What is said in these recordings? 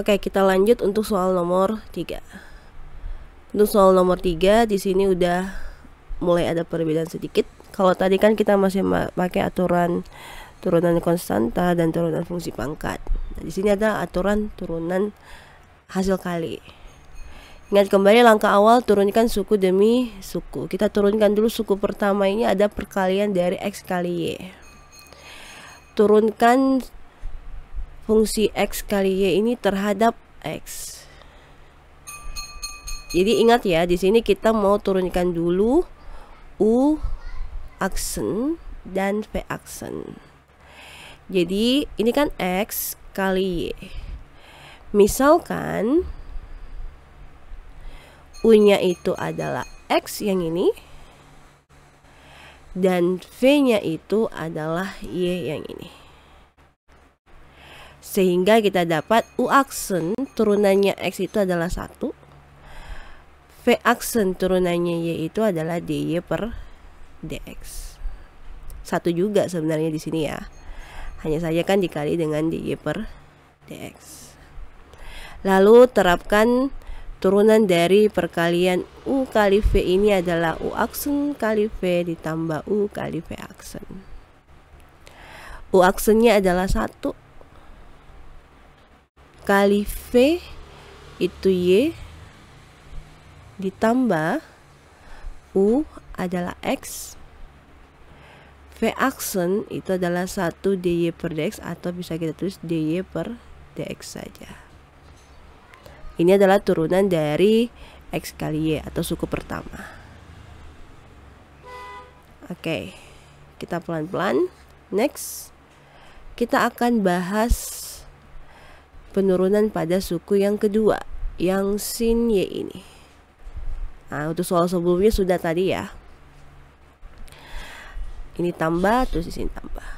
Oke, kita lanjut untuk soal nomor 3. Untuk soal nomor 3 di sini udah mulai ada perbedaan sedikit. Kalau tadi kan kita masih pakai aturan turunan konstanta dan turunan fungsi pangkat. Nah, di sini ada aturan turunan hasil kali. Ingat kembali langkah awal, turunkan suku demi suku. Kita turunkan dulu suku pertama, ini ada perkalian dari X kali Y. Turunkan fungsi X kali Y ini terhadap X. Jadi ingat ya, di sini kita mau turunkan dulu U aksen dan V aksen. Jadi ini kan X kali Y. Misalkan U-nya itu adalah X yang ini dan V-nya itu adalah Y yang ini. Sehingga kita dapat U aksen turunannya X itu adalah 1. V aksen turunannya Y itu adalah DY per DX. 1 juga sebenarnya di sini ya. Hanya saja kan dikali dengan DY per DX. Lalu terapkan turunan dari perkalian U kali V ini adalah U aksen kali V ditambah U kali V aksen. U aksennya adalah 1 kali V itu Y ditambah U adalah X, V aksen itu adalah 1 DY per DX atau bisa kita tulis DY per DX saja. Ini adalah turunan dari X kali Y atau suku pertama. Oke, kita pelan-pelan. Next, kita akan bahas penurunan pada suku yang kedua, yang sin Y ini. Nah, untuk soal sebelumnya sudah tadi ya. Ini tambah, terus di sini tambah.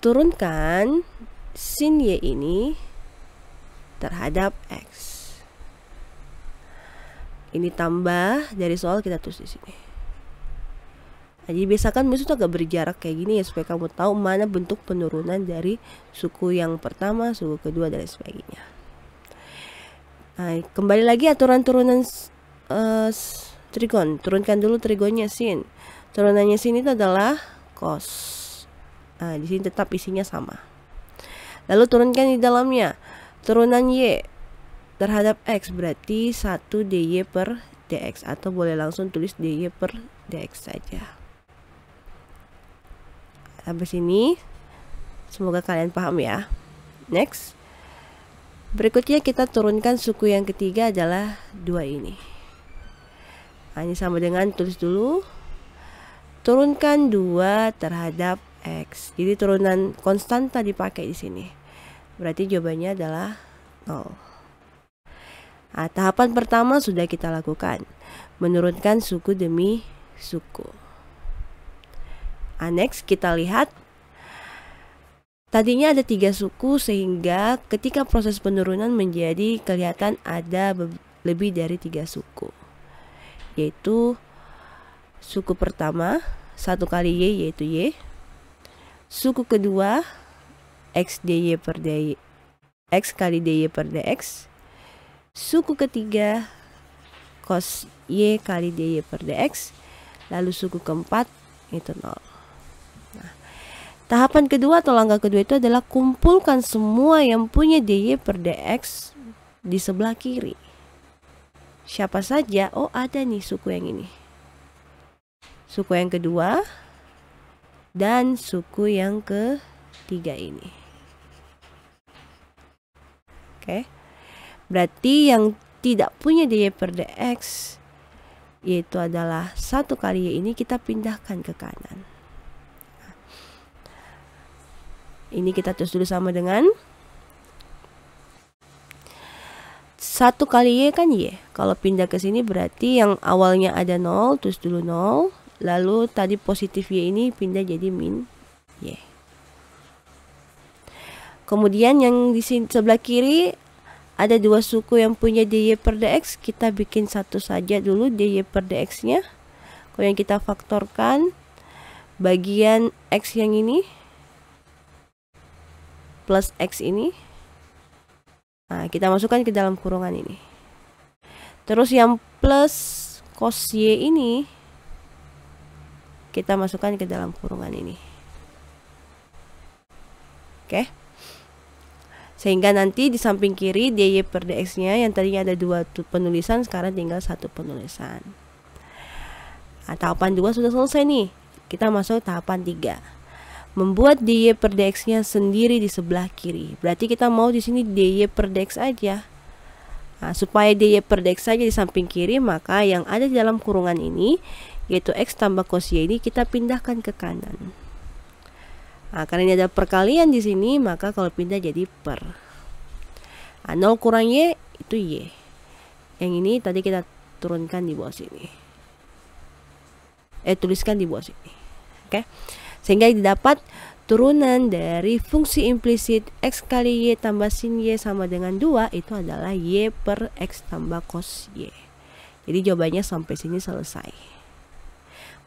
Turunkan sin Y ini terhadap X. Ini tambah dari soal kita tulis di sini. Nah, jadi biasakan misalnya agak berjarak kayak gini ya, supaya kamu tahu mana bentuk penurunan dari suku yang pertama, suku kedua dan sebagainya. Nah, kembali lagi aturan turunan trigon. Turunkan dulu trigonnya sin. Turunannya sin itu adalah cos. Nah, di sini tetap isinya sama. Lalu turunkan di dalamnya turunan Y terhadap X, berarti 1 DY per DX atau boleh langsung tulis DY per DX saja. Sampai sini semoga kalian paham ya. Next, berikutnya kita turunkan suku yang ketiga adalah 2 ini. Nah, ini sama dengan tulis dulu turunkan 2 terhadap X. Jadi turunan konstanta dipakai di sini. Berarti jawabannya adalah 0. Nah, tahapan pertama sudah kita lakukan, menurunkan suku demi suku. Nah, next kita lihat tadinya ada 3 suku, sehingga ketika proses penurunan menjadi kelihatan ada lebih dari 3 suku, yaitu suku pertama 1 kali Y yaitu Y, suku kedua X DY per DY, X kali DY per DX, suku ketiga cos Y kali DY per DX, lalu suku keempat itu 0. Nah, tahapan kedua atau langkah kedua itu adalah kumpulkan semua yang punya DY per DX di sebelah kiri. Siapa saja? Oh, ada nih suku yang ini, suku yang kedua dan suku yang ketiga ini. Oke, berarti yang tidak punya DY per DX yaitu adalah 1 kali Y ini kita pindahkan ke kanan. Ini kita tulis dulu sama dengan 1 kali Y kan Y. Kalau pindah ke sini berarti yang awalnya ada 0, tulis dulu 0. Lalu tadi positif Y ini pindah jadi min Y. Kemudian yang di sini sebelah kiri ada 2 suku yang punya DY per DX. Kita bikin satu saja dulu DY per DX nya. Kalau yang kita faktorkan bagian X yang ini plus X ini Nah, kita masukkan ke dalam kurungan ini. Terus yang plus cos Y ini kita masukkan ke dalam kurungan ini. Oke. Sehingga nanti di samping kiri dy per dx-nya yang tadinya ada 2 penulisan sekarang tinggal 1 penulisan. Nah, tahapan 2 sudah selesai nih. Kita masuk tahapan 3. Membuat dy per dx-nya sendiri di sebelah kiri. Berarti kita mau di sini dy per dx aja. Nah, supaya dy per dx saja di samping kiri, maka yang ada di dalam kurungan ini yaitu x tambah cos y ini kita pindahkan ke kanan. Nah, karena ini ada perkalian di sini, maka kalau pindah jadi per. Nah, 0 kurang y itu y. Yang ini tadi kita turunkan di bawah sini. Tuliskan di bawah sini. Oke. Sehingga didapat turunan dari fungsi implisit x kali y tambah sin y sama dengan 2 itu adalah y per x tambah cos y. Jadi jawabannya sampai sini selesai.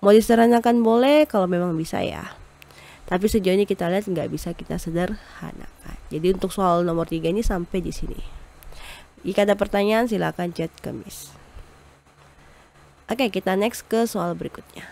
Mau disederhanakan boleh kalau memang bisa ya. Tapi sejauh ini kita lihat nggak bisa kita sederhanakan. Jadi untuk soal nomor 3 ini sampai di sini. Jika ada pertanyaan silakan chat ke Miss. Oke, kita next ke soal berikutnya.